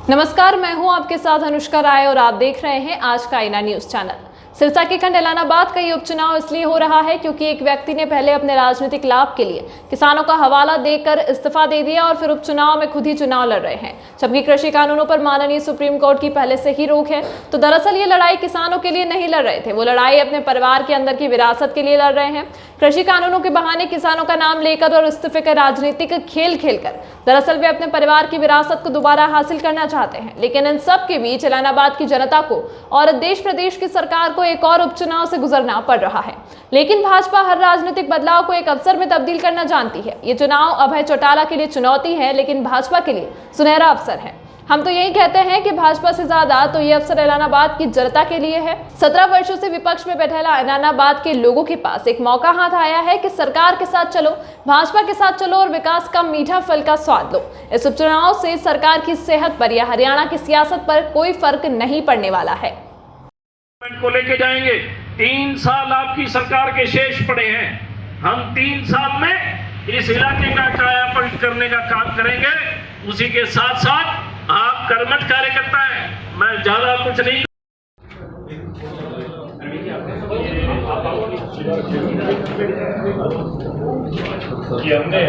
नमस्कार, मैं हूं आपके साथ अनुष्का राय और आप देख रहे हैं आज का आईना न्यूज चैनल। सिरसा के खंड ऐलानाबाद का ये उपचुनाव इसलिए हो रहा है क्योंकि एक व्यक्ति ने पहले अपने राजनीतिक लाभ के लिए किसानों का हवाला देकर इस्तीफा दे दिया और फिर उपचुनाव में खुद ही चुनाव लड़ रहे हैं, जबकि कृषि कानूनों पर माननीय सुप्रीम कोर्ट की पहले से ही रोक है। तो दरअसल ये लड़ाई किसानों के लिए नहीं लड़ रहे थे, वो लड़ाई अपने परिवार के अंदर की विरासत के लिए लड़ रहे हैं। कृषि कानूनों के बहाने किसानों का नाम लेकर और इस्तीफे का राजनीतिक खेल खेलकर दरअसल वे अपने परिवार की विरासत को दोबारा हासिल करना चाहते हैं। लेकिन इन सब के बीच ऐलानाबाद की जनता को और देश प्रदेश की सरकार को एक और उपचुनाव से गुजरना पड़ रहा है। लेकिन भाजपा हर राजनीतिक बदलाव को एक अवसर में तब्दील करना जानती है। ये चुनाव अभय चौटाला के लिए चुनौती है, लेकिन भाजपा के लिए सुनहरा अवसर है। हम तो यही कहते हैं कि भाजपा से ज्यादा तो ये अवसर ऐलानाबाद की जनता के लिए है। 17 वर्षों से विपक्ष में बैठेला ऐलानाबाद के लोगों के पास एक मौका हाथ आया है कि सरकार के साथ चलो, भाजपा के साथ चलो और विकास का मीठा फल का स्वाद लो। इस उपचुनाव से सरकार की सेहत पर या हरियाणा की सियासत पर कोई फर्क नहीं पड़ने वाला है। को लेके जाएंगे। 3 साल आपकी सरकार के शेष पड़े हैं। हम 3 साल में इस इलाके का कायापलट करने का काम करेंगे। उसी के साथ साथ आप कर्मठ कार्यकर्ता हैं, मैं ज्यादा कुछ नहीं। कि हमने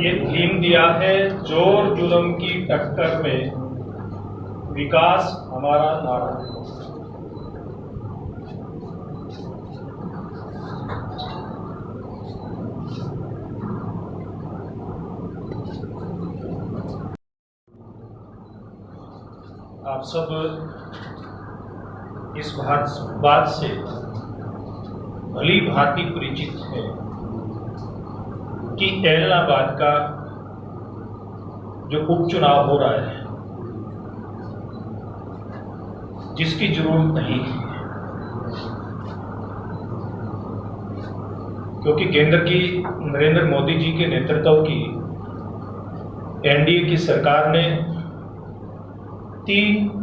ये थीम दिया है, जोर जुल्म की टक्कर में विकास हमारा नारा। आप सब इस बात से भली भांति परिचित हैं कि ऐलानाबाद का जो उपचुनाव हो रहा है, जिसकी जरूरत नहीं थी, क्योंकि केंद्र की नरेंद्र मोदी जी के नेतृत्व की एनडीए की सरकार ने 3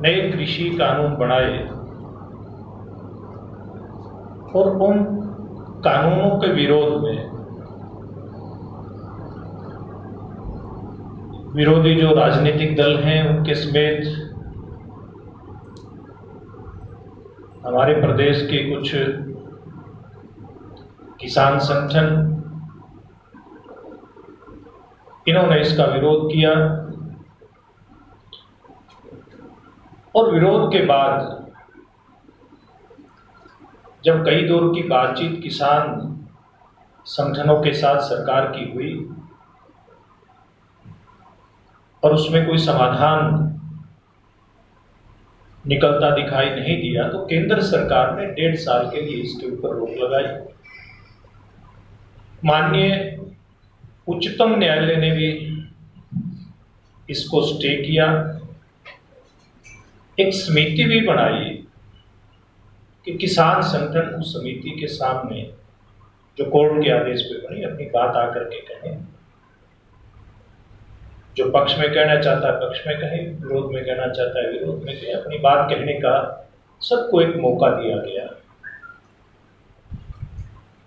नए कृषि कानून बनाए और उन कानूनों के विरोध में विरोधी जो राजनीतिक दल हैं उनके समेत हमारे प्रदेश के कुछ किसान संगठन, इन्होंने इसका विरोध किया और विरोध के बाद जब कई दौर की बातचीत किसान संगठनों के साथ सरकार की हुई और उसमें कोई समाधान निकलता दिखाई नहीं दिया, तो केंद्र सरकार ने 1.5 साल के लिए इसके ऊपर रोक लगाई। माननीय उच्चतम न्यायालय ने भी इसको स्टे किया। एक समिति भी बनाई कि किसान संगठन उस समिति के सामने जो कोर्ट के आदेश पे बनी अपनी बात आकर के कहें। जो पक्ष में कहना चाहता है पक्ष में कहे, विरोध में कहना चाहता है विरोध में कहे। अपनी बात कहने का सबको एक मौका दिया गया।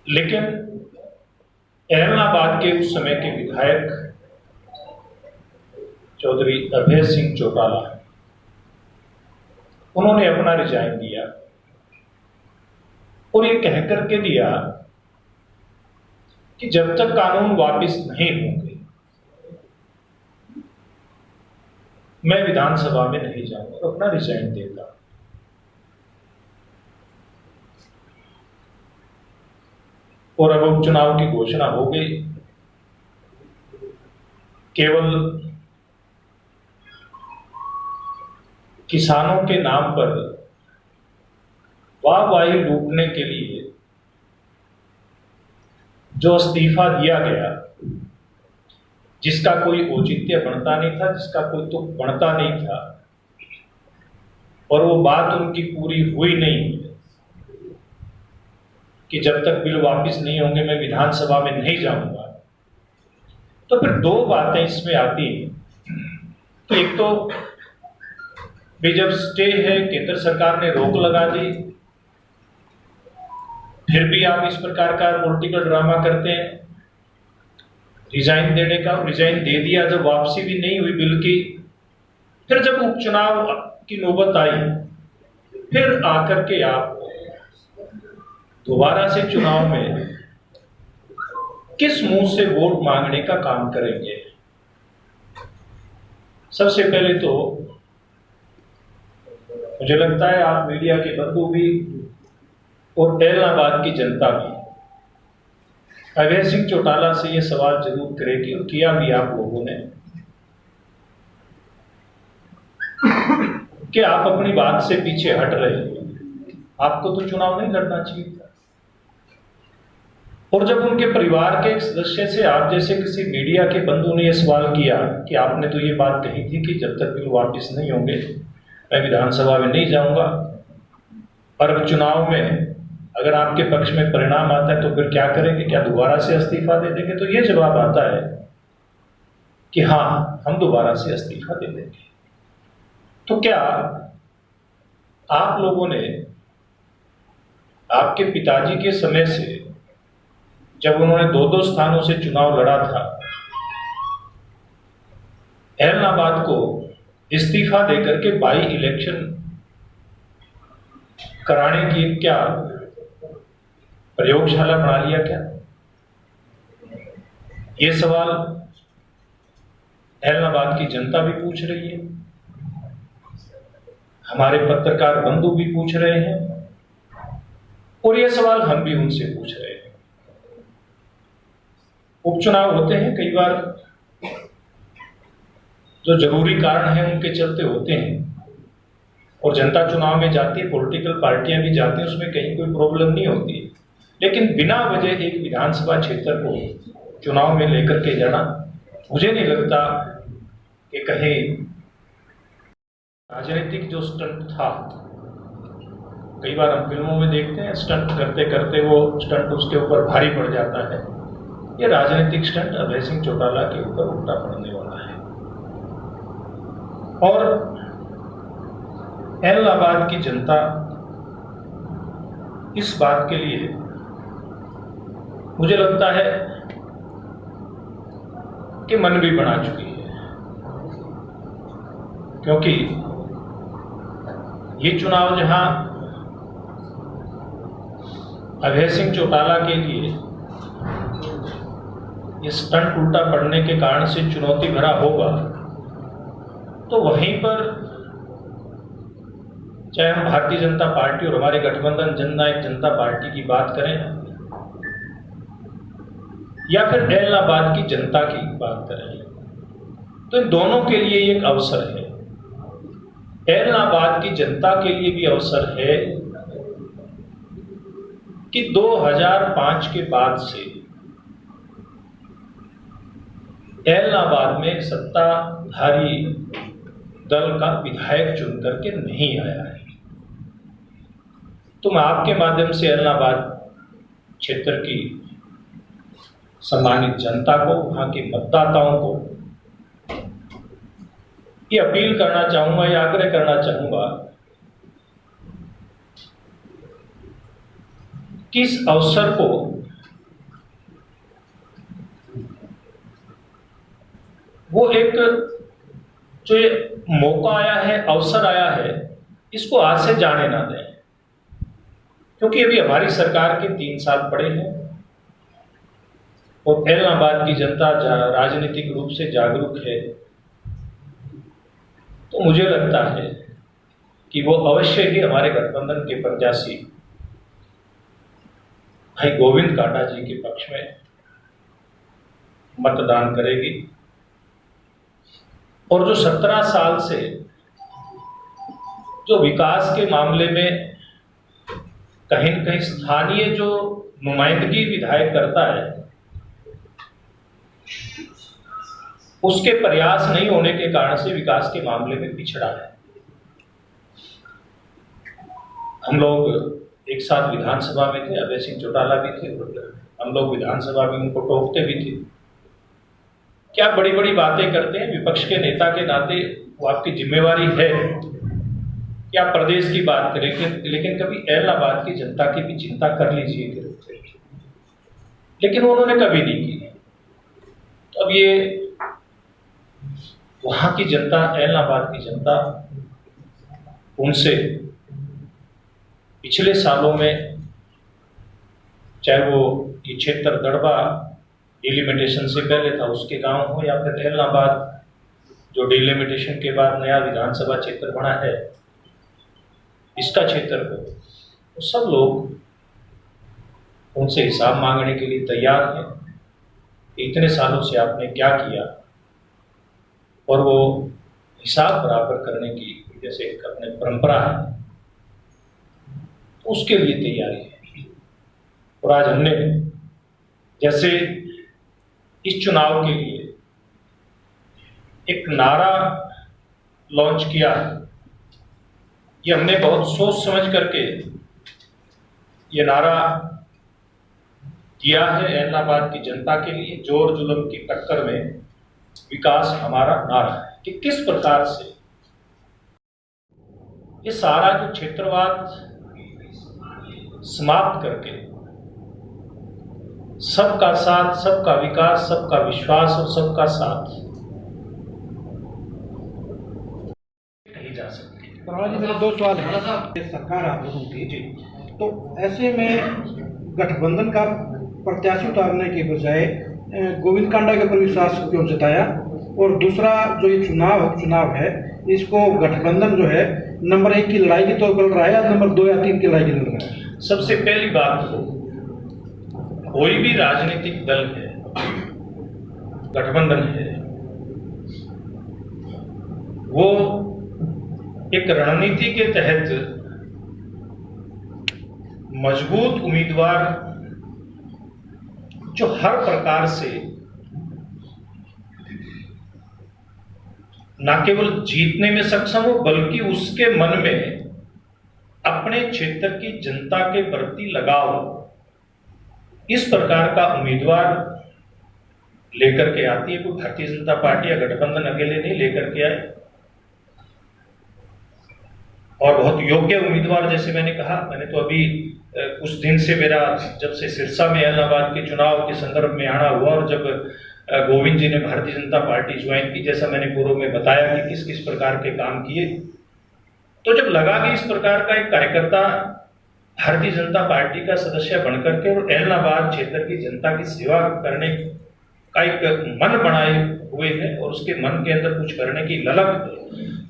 लेकिन ऐलानाबाद के उस समय के विधायक चौधरी अभय सिंह चौटाला, उन्होंने अपना रिजाइन दिया और ये कह करके दिया कि जब तक कानून वापस नहीं होंगे मैं विधानसभा में नहीं जाऊंगा और अपना रिजाइन देता। और अब उपचुनाव की घोषणा हो गई। केवल किसानों के नाम पर वाहवाही लूटने के लिए जो इस्तीफा दिया गया, जिसका कोई औचित्य बनता नहीं था, जिसका कोई तुक बनता नहीं था, और वो बात उनकी पूरी हुई नहीं कि जब तक बिल वापस नहीं होंगे मैं विधानसभा में नहीं जाऊंगा। तो फिर 2 बातें इसमें आती हैं। तो एक तो भी जब स्टे है, केंद्र सरकार ने रोक लगा दी, फिर भी आप इस प्रकार का पॉलिटिकल ड्रामा करते हैं। रिजाइन देने का, रिजाइन दे दिया, जब वापसी भी नहीं हुई बिल की, फिर जब उपचुनाव की नौबत आई, फिर आकर के आप दोबारा से चुनाव में किस मुंह से वोट मांगने का काम करेंगे? सबसे पहले तो मुझे लगता है आप मीडिया के बंधु भी और एलनाबाद की जनता भी अभय सिंह चौटाला से ये सवाल जरूर करेगी, और किया भी आप लोगों ने, कि आप अपनी बात से पीछे हट रहे हैं। आपको तो चुनाव नहीं लड़ना चाहिए था। और जब उनके परिवार के एक सदस्य से आप जैसे किसी मीडिया के बंधु ने यह सवाल किया कि आपने तो ये बात कही थी कि जब तक बिल वापस नहीं होंगे मैं विधानसभा में नहीं जाऊंगा, पर अब चुनाव में अगर आपके पक्ष में परिणाम आता है तो फिर क्या करेंगे, क्या दोबारा से इस्तीफा दे देंगे? तो ये जवाब आता है कि हाँ, हम दोबारा से इस्तीफा दे देंगे। तो क्या आप लोगों ने आपके पिताजी के समय से, जब उन्होंने 2-2 स्थानों से चुनाव लड़ा था, एलनाबाद को इस्तीफा देकर के बाई इलेक्शन कराने की क्या प्रयोगशाला बना लिया क्या? ये सवाल एलनाबाद की जनता भी पूछ रही है, हमारे पत्रकार बंधु भी पूछ रहे हैं, और ये सवाल हम भी उनसे पूछ रहे हैं। उपचुनाव होते हैं, कई बार जो जरूरी कारण है उनके चलते होते हैं, और जनता चुनाव में जाती है, पॉलिटिकल पार्टियां भी जाती हैं, उसमें कहीं कोई प्रॉब्लम नहीं होती। लेकिन बिना वजह एक विधानसभा क्षेत्र को चुनाव में लेकर के जाना, मुझे नहीं लगता कि कहीं राजनीतिक जो स्टंट था, कई बार हम फिल्मों में देखते हैं स्टंट करते करते वो स्टंट उसके ऊपर भारी पड़ जाता है, ये राजनीतिक स्टंट अभय सिंह चौटाला के ऊपर उल्टा पड़ने वाला है। और एलनाबाद की जनता इस बात के लिए मुझे लगता है कि मन भी बना चुकी है, क्योंकि ये चुनाव जहां अभय सिंह चौटाला के लिए ये स्टंट उल्टा पड़ने के कारण से चुनौती भरा होगा, तो वहीं पर चाहे हम भारतीय जनता पार्टी और हमारे गठबंधन जननायक जनता पार्टी की बात करें या फिर एलनाबाद की जनता की बात करें, तो इन दोनों के लिए एक अवसर है। एलनाबाद की जनता के लिए भी अवसर है कि 2005 के बाद से एलनाबाद में सत्ताधारी दल का विधायक चुन करके नहीं आया है। तो मैं आपके माध्यम से एलनाबाद क्षेत्र की सम्मानित जनता को, वहां के मतदाताओं को ये अपील करना चाहूंगा या आग्रह करना चाहूंगा कि इस अवसर को वो एक जो ये मौका आया है, अवसर आया है, इसको आज से जाने ना दें, क्योंकि अभी हमारी सरकार के 3 साल पड़े हैं और एलनाबाद की जनता राजनीतिक रूप से जागरूक है। तो मुझे लगता है कि वो अवश्य ही हमारे गठबंधन के प्रत्याशी भाई गोविंद कांडा जी के पक्ष में मतदान करेगी, और जो 17 साल से जो विकास के मामले में कहीं न कहीं स्थानीय जो नुमाइंदगी विधायक करता है, उसके प्रयास नहीं होने के कारण से विकास के मामले में पिछड़ा है। हम लोग एक साथ विधानसभा में थे, अभय सिंह चौटाला भी थे, हम लोग विधानसभा में उनको टोकते भी थे। क्या बड़ी बड़ी बातें करते हैं, विपक्ष के नेता के नाते वो आपकी जिम्मेवारी है कि आप प्रदेश की बात करें, लेकिन कभी एलनाबाद की जनता की भी चिंता कर लीजिए। लेकिन उन्होंने कभी नहीं की। तो अब ये वहां की जनता, एलनाबाद की जनता, उनसे पिछले सालों में, चाहे वो ये क्षेत्र दड़बा डिलिमिटेशन से पहले था उसके गांव हो, या फिर एलनाबाद जो डिलिमिटेशन के बाद नया विधानसभा क्षेत्र बना है इसका क्षेत्र हो, तो सब लोग उनसे हिसाब मांगने के लिए तैयार हैं। इतने सालों से आपने क्या किया, और वो हिसाब बराबर करने की जैसे अपने परंपरा है, तो उसके लिए तैयारी है। और आज हमने जैसे इस चुनाव के लिए एक नारा लॉन्च किया, ये हमने बहुत सोच समझ करके ये नारा दिया है एलनाबाद की जनता के लिए। जोर जुल्म की टक्कर में विकास हमारा नारा है कि किस प्रकार से ये सारा जो क्षेत्रवाद समाप्त करके सबका साथ, सबका विकास, सबका विश्वास और सबका साथ नहीं जा सकती। प्रहलाद जी, मेरे दो सवाल हैं। सरकार आप लोगों की जी, तो ऐसे में गठबंधन का प्रत्याशी उतारने के बजाय गोविंद कांडा के ऊपर विश्वास क्यों जताया? और दूसरा, जो ये चुनाव है, इसको गठबंधन जो है नंबर 1 की लड़ाई की तो लड़ रहा है या नंबर 2 या 3 की लड़ाई की लड़ रहा है? सबसे पहली बात तो कोई भी राजनीतिक दल है, गठबंधन है, वो एक रणनीति के तहत मजबूत उम्मीदवार जो हर प्रकार से न केवल जीतने में सक्षम हो बल्कि उसके मन में अपने क्षेत्र की जनता के प्रति लगाव, इस प्रकार का उम्मीदवार लेकर के आती है। कोई भारतीय जनता पार्टी या गठबंधन अकेले नहीं लेकर के आए, और बहुत योग्य उम्मीदवार, जैसे मैंने कहा, मैंने तो अभी कुछ दिन से मेरा जब से सिरसा में इलाहाबाद के चुनाव के संदर्भ में आना हुआ, और जब गोविंद जी ने भारतीय जनता पार्टी ज्वाइन की, जैसा मैंने पूर्व में बताया कि किस किस प्रकार के काम किए, तो जब लगा कि इस प्रकार का एक कार्यकर्ता भारतीय जनता पार्टी का सदस्य बनकर के और इलाहाबाद क्षेत्र की जनता की सेवा करने का एक मन बनाए हुए है और उसके मन के अंदर कुछ करने की ललक,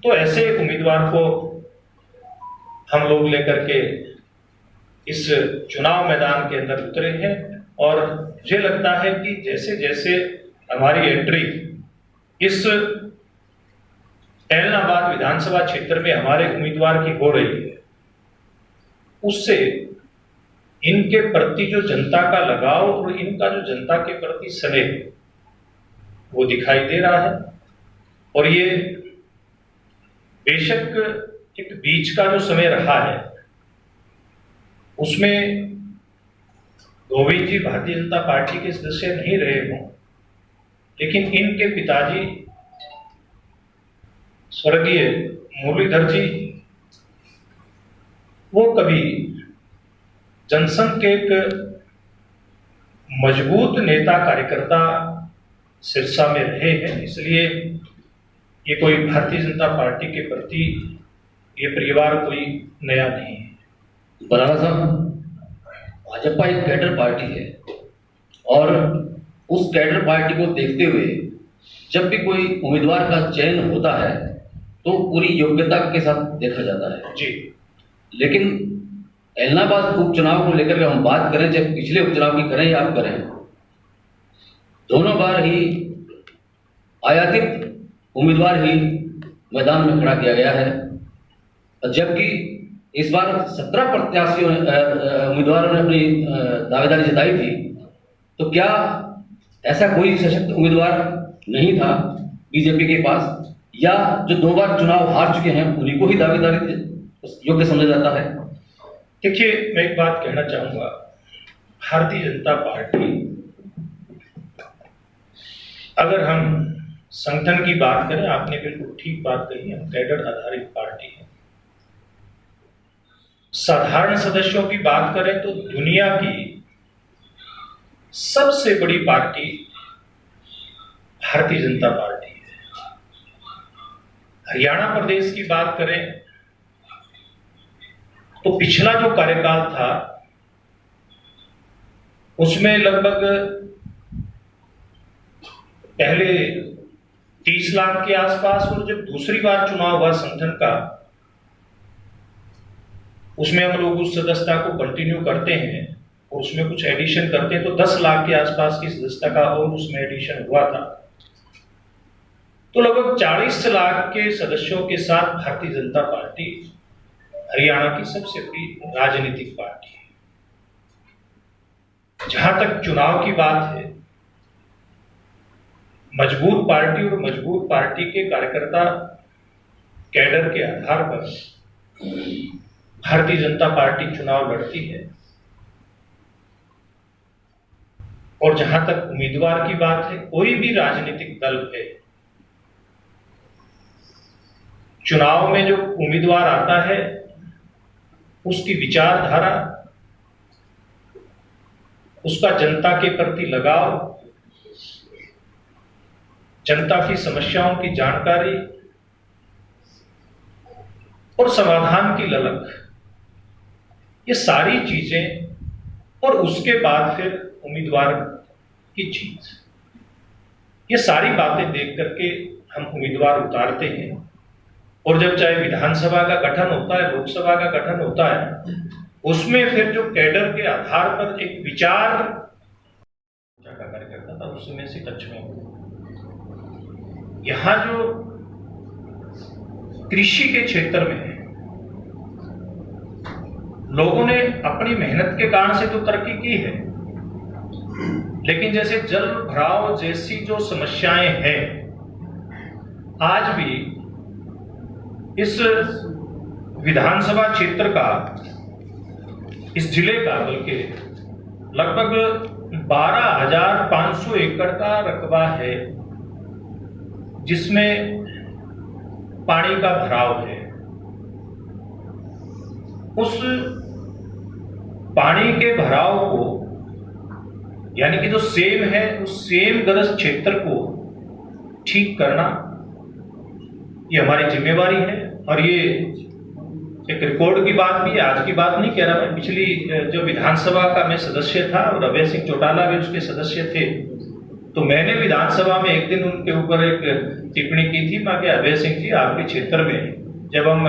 तो ऐसे एक उम्मीदवार को हम लोग लेकर के इस चुनाव मैदान के अंदर उतरे हैं। और मुझे लगता है कि जैसे जैसे हमारी एंट्री इस इलाहाबाद विधानसभा क्षेत्र में हमारे उम्मीदवार की हो रही है, उससे इनके प्रति जो जनता का लगाव और इनका जो जनता के प्रति स्नेह वो दिखाई दे रहा है। और ये बेशक एक बीच का जो समय रहा है उसमें गोविंद जी भारतीय जनता पार्टी के सदस्य नहीं रहे हों, लेकिन इनके पिताजी स्वर्गीय मुरलीधर जी, वो कभी जनसंघ के एक मजबूत नेता कार्यकर्ता सिरसा में रहे हैं, इसलिए ये कोई भारतीय जनता पार्टी के प्रति ये परिवार कोई नया नहीं है। बराला साहब, भाजपा एक कैडर पार्टी है और उस कैडर पार्टी को देखते हुए जब भी कोई उम्मीदवार का चयन होता है तो पूरी योग्यता के साथ देखा जाता है जी। लेकिन इलाहाबाद उपचुनाव को लेकर के हम बात करें, जब पिछले उपचुनाव की करें या आप करें, दोनों बार ही आयातित उम्मीदवार ही मैदान में खड़ा किया गया है, जबकि इस बार 17 प्रत्याशियों उम्मीदवारों ने अपनी दावेदारी जताई थी। तो क्या ऐसा कोई सशक्त उम्मीदवार नहीं था बीजेपी के पास, या जो 2 बार चुनाव हार चुके हैं उन्हीं को ही दावेदारी योग्य समझा जाता है? देखिए, मैं एक बात कहना चाहूंगा, भारतीय जनता पार्टी, अगर हम संगठन की बात करें, आपने बिल्कुल ठीक बात कही, हम कैडर आधारित पार्टी है। साधारण सदस्यों की बात करें तो दुनिया की सबसे बड़ी पार्टी भारतीय जनता पार्टी है। हरियाणा प्रदेश की बात करें तो पिछला जो कार्यकाल था उसमें लगभग पहले 30 लाख के आसपास, और जब दूसरी बार चुनाव हुआ संगठन का, उसमें हम लोग उस सदस्यता को कंटिन्यू करते हैं और उसमें कुछ एडिशन करते हैं, तो 10 लाख के आसपास की सदस्यता का और उसमें एडिशन हुआ था। तो लगभग 40 लाख के सदस्यों के साथ भारतीय जनता पार्टी हरियाणा की सबसे बड़ी राजनीतिक पार्टी है। जहां तक चुनाव की बात है, मजबूत पार्टी और मजबूत पार्टी के कार्यकर्ता कैडर के आधार पर भारतीय जनता पार्टी चुनाव लड़ती है। और जहां तक उम्मीदवार की बात है, कोई भी राजनीतिक दल है, चुनाव में जो उम्मीदवार आता है उसकी विचारधारा, उसका जनता के प्रति लगाव, जनता की समस्याओं की जानकारी और समाधान की ललक, ये सारी चीजें, और उसके बाद फिर उम्मीदवार की जीत, ये सारी बातें देख करके हम उम्मीदवार उतारते हैं। और जब चाहे विधानसभा का गठन होता है, लोकसभा का गठन होता है, उसमें फिर जो कैडर के आधार पर एक विचार का कार्यकर्ता था, उसमें से टच में यहां जो कृषि के क्षेत्र में है, लोगों ने अपनी मेहनत के कारण से तो तरक्की की है, लेकिन जैसे जल भराव जैसी जो समस्याएं हैं, आज भी इस विधानसभा क्षेत्र का, इस जिले का, बल्कि लगभग 12,500 एकड़ का रकबा है जिसमें पानी का भराव है। उस पानी के भराव को, यानी कि जो सेम है, उस सेम ग्रस्त क्षेत्र को ठीक करना, ये हमारी जिम्मेवारी है। और ये एक रिकॉर्ड की बात भी है, आज की बात नहीं कह रहा मैं। पिछली जो विधानसभा का मैं सदस्य था और अभय सिंह चौटाला भी उसके सदस्य थे, तो मैंने विधानसभा में एक दिन उनके ऊपर एक टिप्पणी की थी, मैं कि अभय सिंह जी, आपके क्षेत्र में जब हम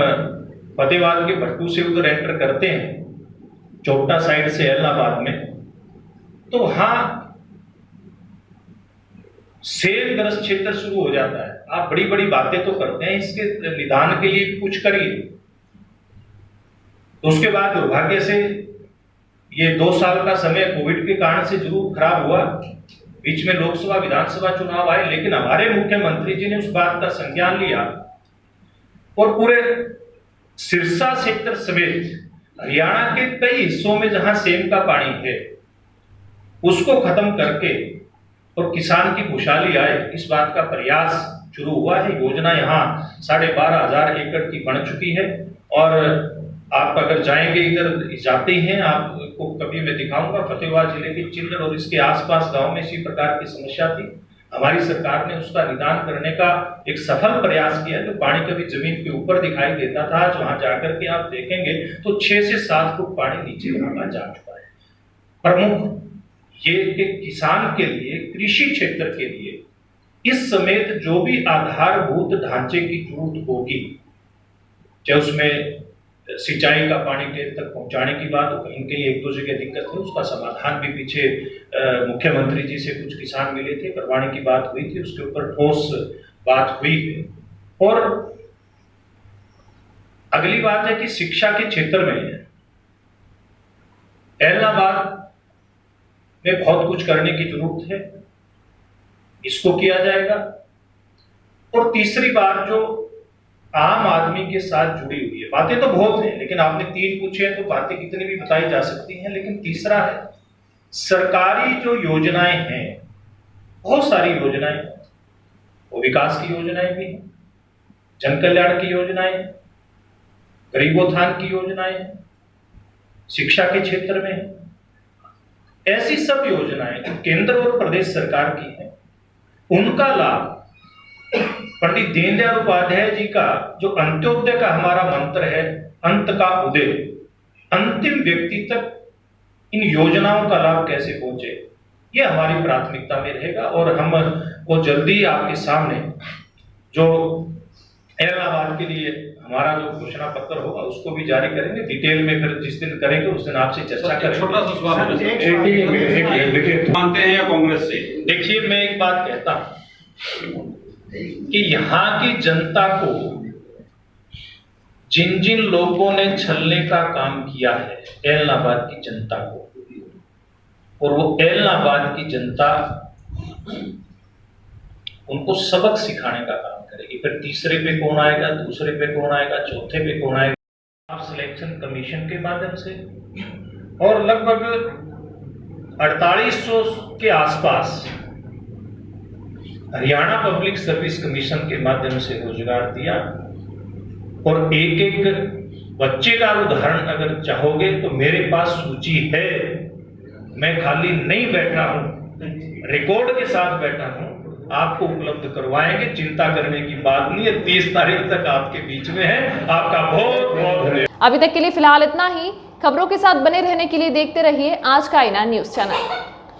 फतेहबाद के भट्टू से उधर एंटर करते हैं, चौपटा साइड से इलाहाबाद में, तो वहां सेल ग्रस्त क्षेत्र शुरू हो जाता है। आप बड़ी बड़ी बातें तो करते हैं, इसके निदान के लिए कुछ करिए। तो उसके बाद दुर्भाग्य से ये 2 साल का समय कोविड के कारण से जरूर खराब हुआ, बीच में लोकसभा विधानसभा चुनाव आए, लेकिन हमारे मुख्यमंत्री जी ने उस बात का संज्ञान लिया और पूरे सिरसा सेक्टर समेत हरियाणा के कई हिस्सों में जहां सेम का पानी है उसको खत्म करके और किसान की खुशहाली आए, इस बात का प्रयास शुरू हुआ है। योजना यहाँ 12,500 एकड़ की बन चुकी है। और आप अगर जाएंगे, इधर जाते हैं, आपको कभी मैं दिखाऊंगा, फतेहबाद जिले के चिल्लर और इसके आसपास गांव में इसी प्रकार की समस्या थी। हमारी सरकार ने उसका निदान करने का एक सफल प्रयास किया। तो पानी कभी जमीन के ऊपर दिखाई देता था, आज वहां जाकर के आप देखेंगे तो 6 से 7 फुट पानी नीचे वहां जा चुका है। प्रमुख ये एक किसान के लिए, कृषि क्षेत्र के लिए इस समेत जो भी आधारभूत ढांचे की जरूरत होगी, चाहे उसमें सिंचाई का पानी टेल तक पहुंचाने की बात हो, कहीं कहीं 1-2 जगह दिक्कत है, उसका समाधान भी पीछे मुख्यमंत्री जी से कुछ किसान मिले थे, करवाने की बात हुई थी, उसके ऊपर ठोस बात हुई है। और अगली बात है कि शिक्षा के क्षेत्र में इलाहाबाद में बहुत कुछ करने की जरूरत है, इसको किया जाएगा। और तीसरी बात जो आम आदमी के साथ जुड़ी हुई है, बातें तो बहुत हैं, लेकिन आपने 3 पूछे हैं तो बातें कितनी भी बताई जा सकती हैं, लेकिन तीसरा है सरकारी जो योजनाएं हैं, बहुत सारी योजनाएं, वो विकास की योजनाएं भी हैं, जन कल्याण की योजनाएं, गरीबोत्थान की योजनाएं, शिक्षा के क्षेत्र में है। ऐसी सब योजनाएं केंद्र और प्रदेश सरकार की हैं, उनका लाभ पंडित दीनदयाल उपाध्याय जी का जो अंत्योदय का हमारा मंत्र है, अंत का उदय, अंतिम व्यक्ति तक इन योजनाओं का लाभ कैसे पहुंचे, ये हमारी प्राथमिकता में रहेगा। और हम वो जल्दी आपके सामने जो इलाहाबाद के लिए हमारा जो घोषणा पत्र होगा उसको भी जारी करेंगे, डिटेल में फिर जिस दिन करेंगे उस दिन आपसे चर्चा करेंगे। छोटा सा सवाल देखिए, मानते हैं या कांग्रेस से? देखिए, मैं एक बात कहता हूं कि यहाँ की जनता को जिन जिन लोगों ने छलने का काम किया है इलाहाबाद की जनता को, और वो इलाहाबाद की जनता उनको सबक सिखाने का काम करेगी। फिर तीसरे पे कौन आएगा, दूसरे पे कौन आएगा, चौथे पे कौन आएगा, आप सिलेक्शन कमीशन के माध्यम से और लगभग 4800 के आसपास हरियाणा पब्लिक सर्विस कमीशन के माध्यम से रोजगार दिया। और एक एक बच्चे का उदाहरण अगर चाहोगे तो मेरे पास सूची है, मैं खाली नहीं बैठा हूं, रिकॉर्ड के साथ बैठा हूं, आपको उपलब्ध करवाएंगे, चिंता करने की बात नहीं है। 30 तारीख तक आपके बीच में है। आपका बहुत बहुत धन्यवाद। अभी तक के लिए फिलहाल इतना ही। खबरों के साथ बने रहने के लिए देखते रहिए आज का आईना न्यूज चैनल।